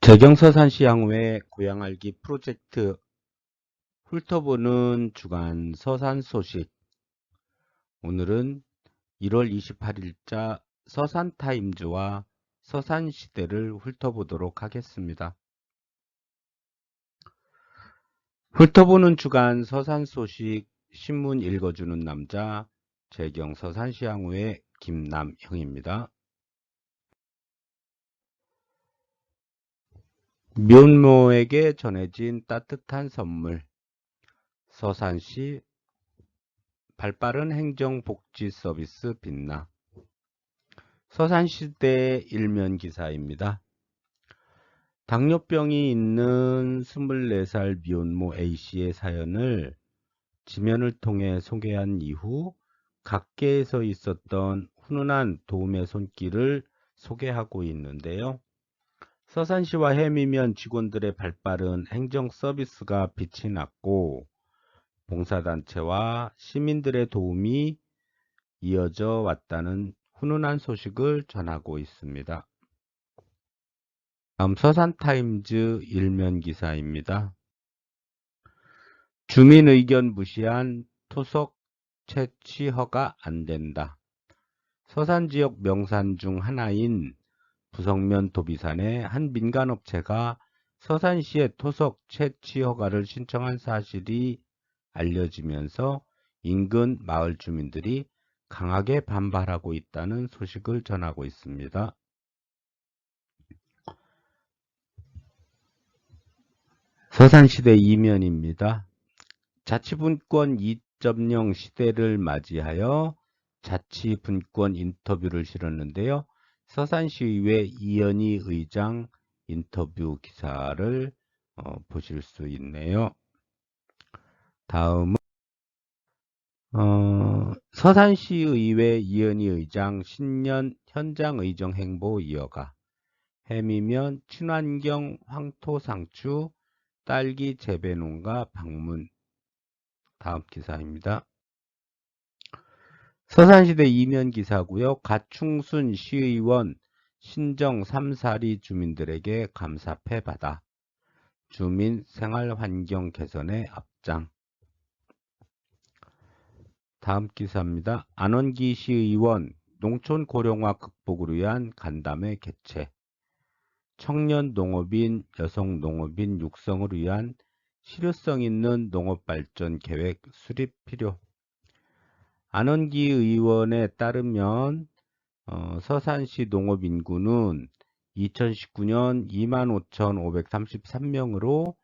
재경서산시 향후의 고향 알기 프로젝트 훑어보는 주간 서산 소식. 오늘은 1월 28일자 서산타임즈와 서산시대를 훑어보도록 하겠습니다. 훑어보는 주간 서산 소식 신문 읽어주는 남자 재경서산시 향후의 김남형입니다. 면모에게 전해진 따뜻한 선물. 서산시 발빠른 행정복지 서비스 빛나. 서산시대 일면 기사입니다. 당뇨병이 있는 24살 미혼모 A씨의 사연을 지면을 통해 소개한 이후 각계에서 있었던 훈훈한 도움의 손길을 소개하고 있는데요. 서산시와 해미면 직원들의 발빠른 행정 서비스가 빛이 났고 봉사단체와 시민들의 도움이 이어져 왔다는 훈훈한 소식을 전하고 있습니다. 다음 서산타임즈 일면 기사입니다. 주민 의견 무시한 토속 채취 허가 안 된다. 서산 지역 명산 중 하나인 부성면 도비산의 한 민간업체가 서산시에 토속 채취 허가를 신청한 사실이 알려지면서 인근 마을 주민들이 강하게 반발하고 있다는 소식을 전하고 있습니다. 서산시대 이면입니다. 자치분권 2.0 시대를 맞이하여 자치분권 인터뷰를 실었는데요. 서산시의회 이현희 의장 인터뷰 기사를 보실 수 있네요. 다음은 서산시의회 이현희 의장 신년 현장 의정 행보 이어가. 해미면 친환경 황토상추 딸기 재배농가 방문. 다음 기사입니다. 서산시대 이면 기사고요. 가충순 시의원 신정 3사리 주민들에게 감사패 받아 주민 생활환경 개선에 앞장. 다음 기사입니다. 안원기 시의원 농촌 고령화 극복을 위한 간담회 개최. 청년 농업인, 여성 농업인 육성을 위한 실효성 있는 농업발전 계획 수립 필요. 안원기 의원에 따르면 서산시 농업인구는 2019년 25,533명으로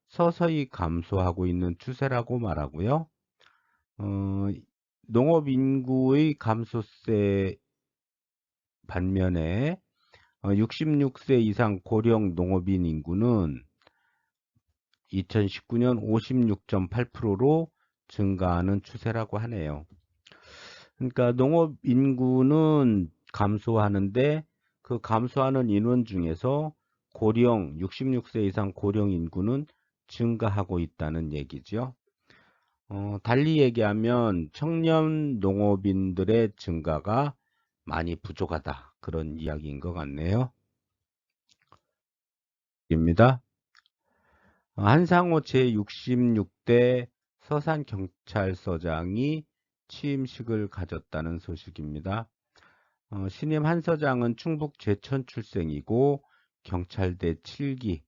서서히 감소하고 있는 추세라고 말하고요. 농업인구의 감소세 반면에 66세 이상 고령 농업인 인구는 2019년 56.8%로 증가하는 추세라고 하네요. 그러니까 농업 인구는 감소하는데 그 감소하는 인원 중에서 고령 66세 이상 고령 인구는 증가하고 있다는 얘기죠. 달리 얘기하면 청년 농업인들의 증가가 많이 부족하다. 그런 이야기인 것 같네요. 입니다. 한상호 제66대 서산경찰서장이 취임식을 가졌다는 소식입니다. 신임 한 서장은 충북 제천 출생이고 경찰대 7기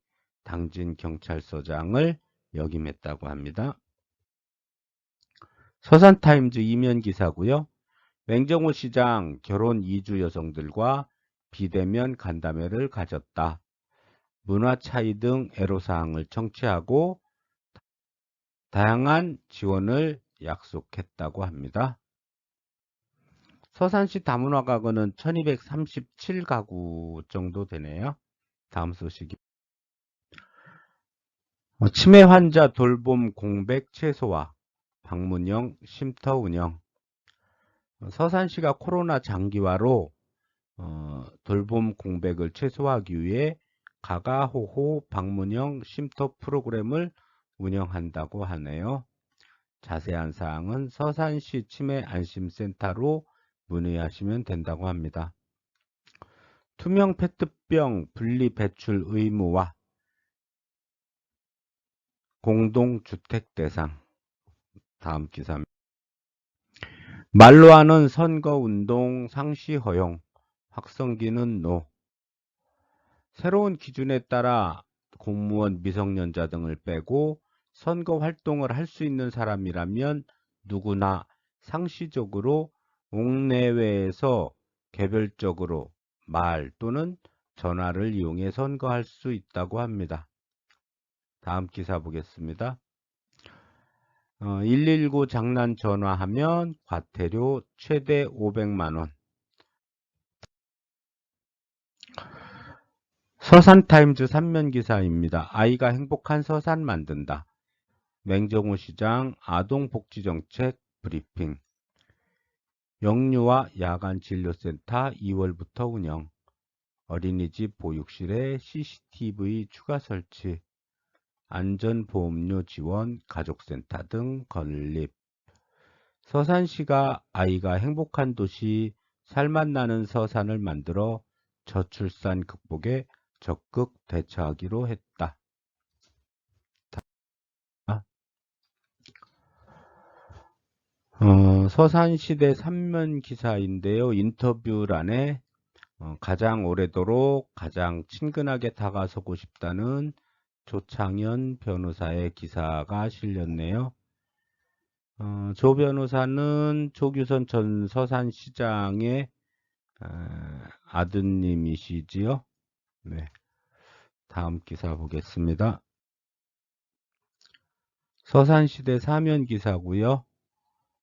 당진 경찰서장을 역임했다고 합니다. 서산타임즈 이면 기사고요. 맹정호 시장 결혼 이주 여성들과 비대면 간담회를 가졌다. 문화 차이 등 애로사항을 청취하고 다양한 지원을 약속했다고 합니다. 서산시 다문화가구는 1237가구 정도 되네요. 다음 소식이 치매 환자 돌봄 공백 최소화 방문형 쉼터 운영. 서산시가 코로나 장기화로 돌봄 공백을 최소화하기 위해 가가호호 방문형 쉼터 프로그램을 운영한다고 하네요. 자세한 사항은 서산시 치매 안심센터로 문의하시면 된다고 합니다. 투명 페트병 분리 배출 의무화, 공동주택 대상. 다음 기사입니다. 말로 하는 선거운동 상시 허용, 확성기는 노. 새로운 기준에 따라 공무원, 미성년자 등을 빼고 선거 활동을 할 수 있는 사람이라면 누구나 상시적으로 옥내외에서 개별적으로 말 또는 전화를 이용해 선거할 수 있다고 합니다. 다음 기사 보겠습니다. 119 장난 전화하면 과태료 최대 500만원. 서산타임즈 3면 기사입니다. 아이가 행복한 서산 만든다. 맹정호 시장 아동복지정책 브리핑. 영유아 야간진료센터 2월부터 운영. 어린이집 보육실에 CCTV 추가 설치. 안전보험료 지원 가족센터 등 건립. 서산시가 아이가 행복한 도시 살맛 나는 서산을 만들어 저출산 극복에 적극 대처하기로 했다. 서산시대 3면 기사인데요. 인터뷰란에 가장 오래도록 가장 친근하게 다가서고 싶다는 조창현 변호사의 기사가 실렸네요. 조 변호사는 조규선 전 서산시장의 아드님이시지요. 네, 다음 기사 보겠습니다. 서산시대 3면 기사고요.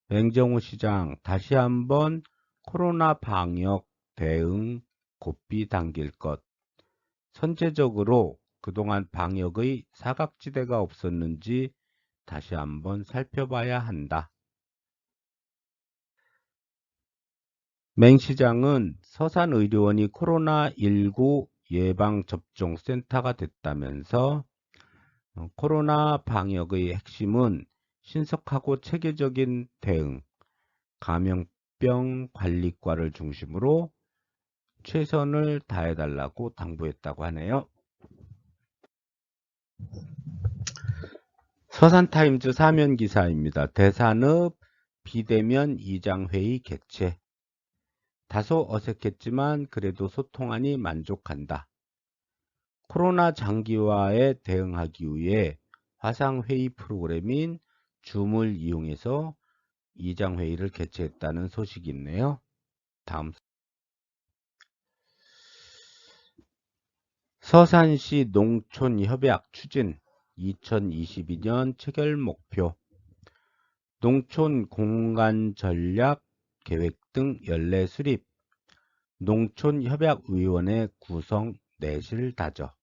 맹정호 시장 다시 한번 코로나 방역 대응 고삐 당길 것. 선제적으로 그동안 방역의 사각지대가 없었는지 다시 한번 살펴봐야 한다. 맹 시장은 서산의료원이 코로나19 예방접종센터가 됐다면서 코로나 방역의 핵심은 신속하고 체계적인 대응, 감염병 관리과를 중심으로 최선을 다해달라고 당부했다고 하네요. 서산타임즈 3면 기사입니다. 대산읍 비대면 이장회의 개최. 다소 어색했지만 그래도 소통하니 만족한다. 코로나 장기화에 대응하기 위해 화상회의 프로그램인 줌을 이용해서 이장회의를 개최했다는 소식이 있네요. 다음. 서산시 농촌협약 추진 2022년 체결 목표. 농촌 공간 전략 계획 등 연례 수립. 농촌협약위원회 구성 내실 다져.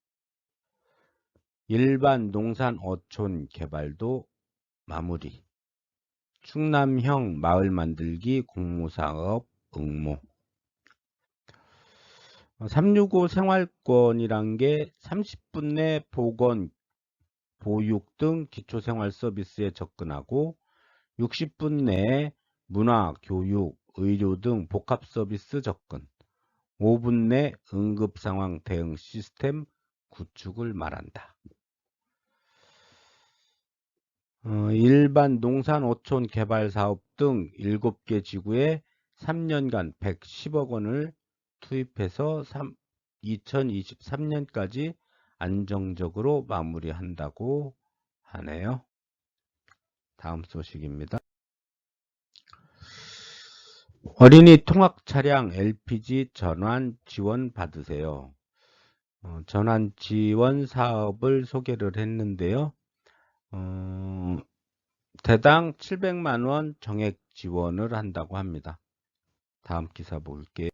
일반 농산 어촌 개발도 마무리. 충남형 마을 만들기 공모사업 응모. 365 생활권이란 게 30분 내 보건, 보육 등 기초생활 서비스에 접근하고 60분 내에 문화, 교육, 의료 등 복합 서비스 접근, 5분 내 응급상황 대응 시스템 구축을 말한다. 일반 농산 어촌 개발 사업 등 7개 지구에 3년간 110억 원을 투입해서 2023년까지 안정적으로 마무리한다고 하네요. 다음 소식입니다. 어린이 통학 차량 LPG 전환 지원 받으세요. 전환 지원 사업을 소개를 했는데요. 대당 700만 원 정액 지원을 한다고 합니다. 다음 기사 볼게요.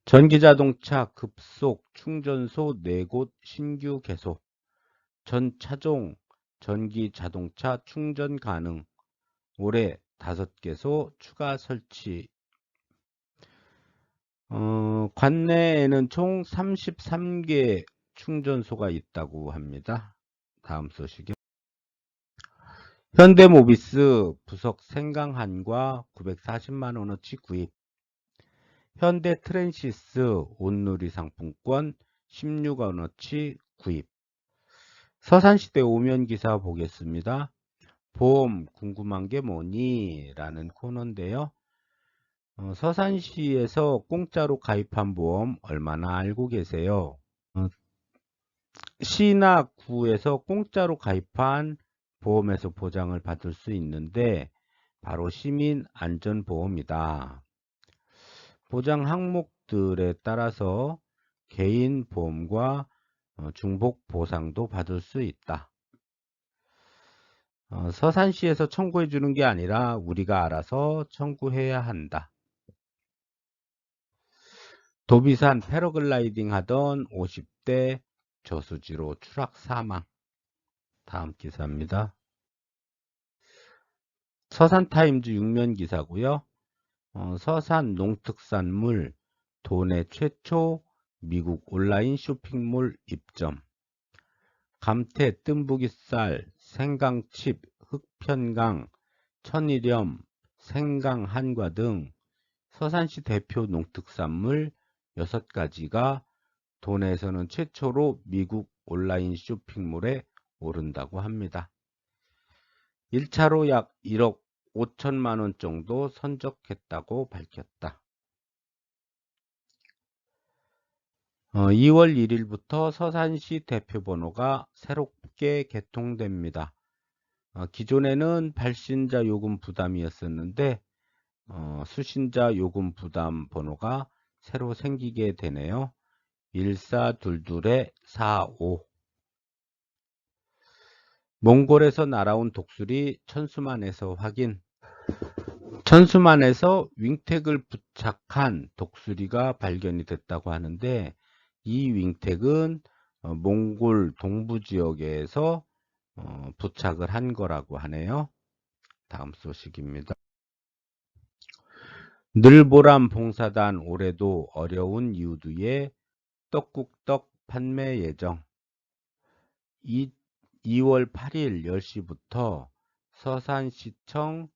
전기자동차 급속 충전소 4곳 신규 개소. 전 차종 전기자동차 충전 가능. 올해 5개소 추가 설치. 관내에는 총 33개 충전소가 있다고 합니다. 다음 소식이요. 현대모비스 부석 생강한과 940만 원어치 구입. 현대 트랜시스 온누리 상품권 16원어치 구입. 서산시대 오면기사 보겠습니다. 보험 궁금한 게 뭐니? 라는 코너인데요. 서산시에서 공짜로 가입한 보험 얼마나 알고 계세요? 시나 구에서 공짜로 가입한 보험에서 보장을 받을 수 있는데 바로 시민안전보험이다. 보장 항목들에 따라서 개인 보험과 중복 보상도 받을 수 있다. 서산시에서 청구해 주는 게 아니라 우리가 알아서 청구해야 한다. 도비산 패러글라이딩 하던 50대 저수지로 추락 사망. 다음 기사입니다. 서산타임즈 6면 기사고요. 서산 농특산물 도내 최초 미국 온라인 쇼핑몰 입점. 감태 뜸부기쌀, 생강칩, 흑편강, 천일염, 생강 한과 등 서산시 대표 농특산물 6가지가 도내에서는 최초로 미국 온라인 쇼핑몰에 오른다고 합니다. 1차로 약 1억 5천만 원 정도 선적했다고 밝혔다. 2월 1일부터 서산시 대표번호가 새롭게 개통됩니다. 기존에는 발신자 요금 부담이었었는데 수신자 요금 부담 번호가 새로 생기게 되네요. 1422-45. 몽골에서 날아온 독수리 천수만에서 확인. 천수만에서 윙택을 부착한 독수리가 발견이 됐다고 하는데 이 윙택은 몽골 동부 지역에서 부착을 한 거라고 하네요. 다음 소식입니다. 늘보람 봉사단 올해도 어려운 이유두의 떡국떡 판매 예정. 2월 8일 10시부터 서산시청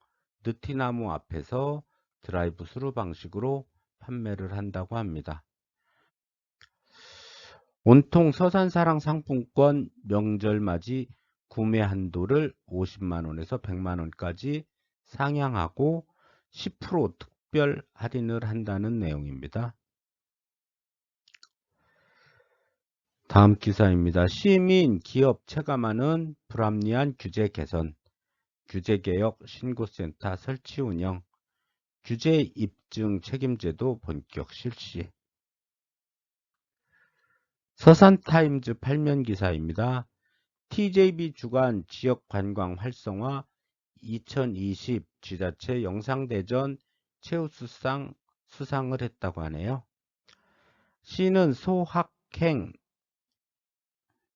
느티나무 앞에서 드라이브 스루 방식으로 판매를 한다고 합니다. 온통 서산사랑 상품권 명절맞이 구매 한도를 50만원에서 100만원까지 상향하고 10% 특별 할인을 한다는 내용입니다. 다음 기사입니다. 시민, 기업 체감하는 불합리한 규제 개선, 규제개혁 신고센터 설치 운영, 규제 입증 책임제도 본격 실시. 서산타임즈 8면 기사입니다. TJB 주관 지역관광 활성화 2020 지자체 영상대전 최우수상 수상을 했다고 하네요. 시는 소확행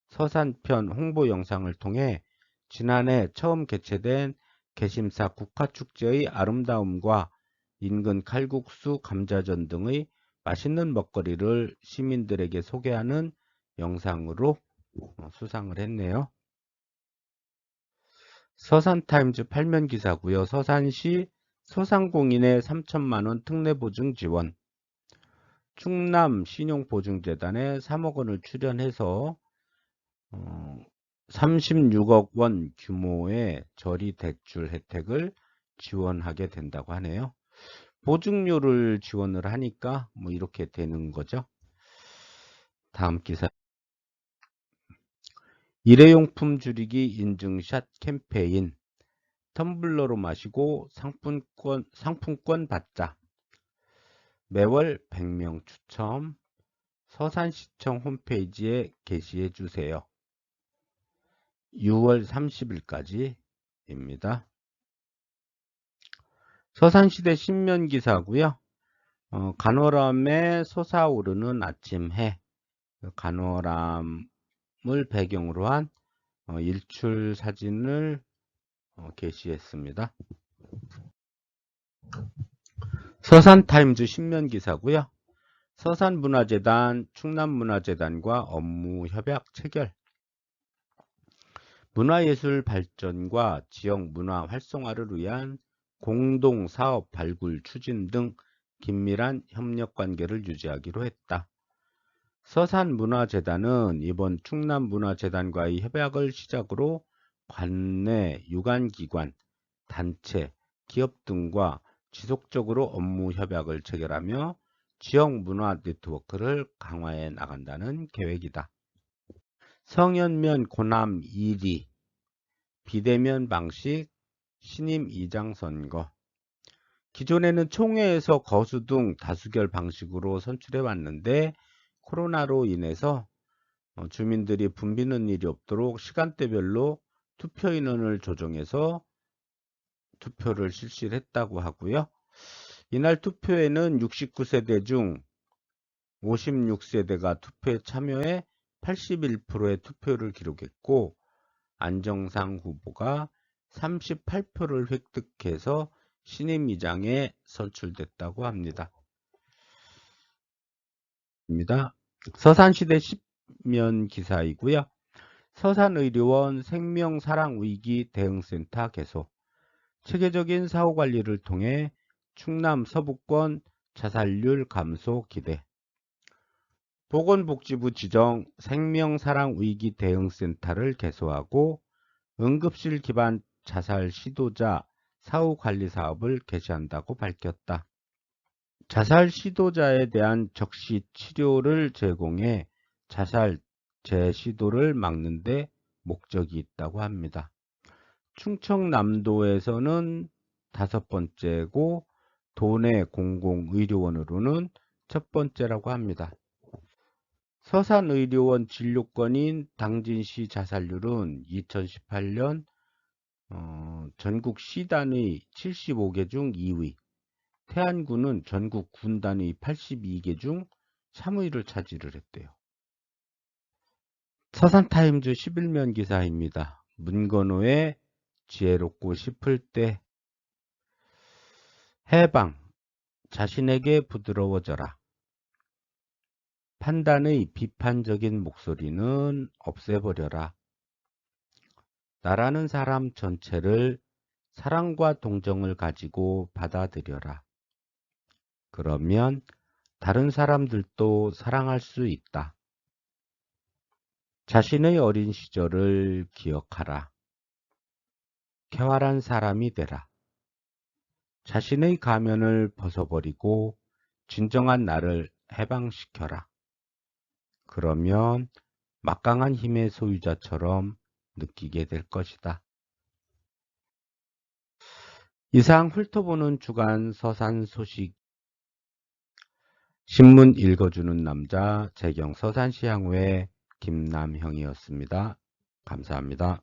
서산편 홍보 영상을 통해 지난해 처음 개최된 개심사 국화축제의 아름다움과 인근 칼국수, 감자전 등의 맛있는 먹거리를 시민들에게 소개하는 영상으로 수상을 했네요. 서산타임즈 8면 기사고요. 서산시 소상공인의 3천만원 특례보증 지원. 충남 신용보증재단에 3억 원을 출연해서 36억 원 규모의 저리 대출 혜택을 지원하게 된다고 하네요. 보증료를 지원을 하니까 뭐 이렇게 되는 거죠. 다음 기사. 일회용품 줄이기 인증샷 캠페인. 텀블러로 마시고 상품권 받자. 매월 100명 추첨. 서산시청 홈페이지에 게시해 주세요. 6월 30일까지입니다. 서산시대 신면기사고요. 간호람에 솟아오르는 아침 해. 간호람을 배경으로 한 일출 사진을 게시했습니다. 서산타임즈 신면기사고요. 서산문화재단, 충남문화재단과 업무 협약 체결. 문화예술 발전과 지역 문화 활성화를 위한 공동사업 발굴 추진 등 긴밀한 협력관계를 유지하기로 했다. 서산문화재단은 이번 충남문화재단과의 협약을 시작으로 관내 유관기관, 단체, 기업 등과 지속적으로 업무 협약을 체결하며 지역 문화 네트워크를 강화해 나간다는 계획이다. 성현면 고남 1위, 비대면 방식, 신임 이장 선거. 기존에는 총회에서 거수 등 다수결 방식으로 선출해 왔는데 코로나로 인해서 주민들이 붐비는 일이 없도록 시간대별로 투표 인원을 조정해서 투표를 실시를 했다고 하고요. 이날 투표에는 69세대 중 56세대가 투표에 참여해 81%의 투표를 기록했고 안정상 후보가 38표를 획득해서 신임위장에 선출됐다고 합니다. 서산시대 10면 기사이고요. 서산의료원 생명사랑위기 대응센터 개소. 체계적인 사후관리를 통해 충남 서부권 자살률 감소 기대. 보건복지부 지정 생명사랑위기 대응센터를 개소하고 응급실 기반 자살 시도자 사후관리 사업을 개시한다고 밝혔다. 자살 시도자에 대한 적시 치료를 제공해 자살 재시도를 막는 데 목적이 있다고 합니다. 충청남도에서는 5번째고 도내 공공의료원으로는 첫 번째라고 합니다. 서산의료원 진료권인 당진시 자살률은 2018년 전국 시단의 75개 중 2위, 태안군은 전국 군단의 82개 중 3위를 차지를 했대요. 서산타임즈 11면 기사입니다. 문건호의 지혜롭고 싶을 때 해방, 자신에게 부드러워져라. 판단의 비판적인 목소리는 없애버려라. 나라는 사람 전체를 사랑과 동정을 가지고 받아들여라. 그러면 다른 사람들도 사랑할 수 있다. 자신의 어린 시절을 기억하라. 쾌활한 사람이 되라. 자신의 가면을 벗어버리고 진정한 나를 해방시켜라. 그러면 막강한 힘의 소유자처럼 느끼게 될 것이다. 이상 훑어보는 주간 서산 소식 신문 읽어주는 남자 재경 서산시 향후의 김남형이었습니다. 감사합니다.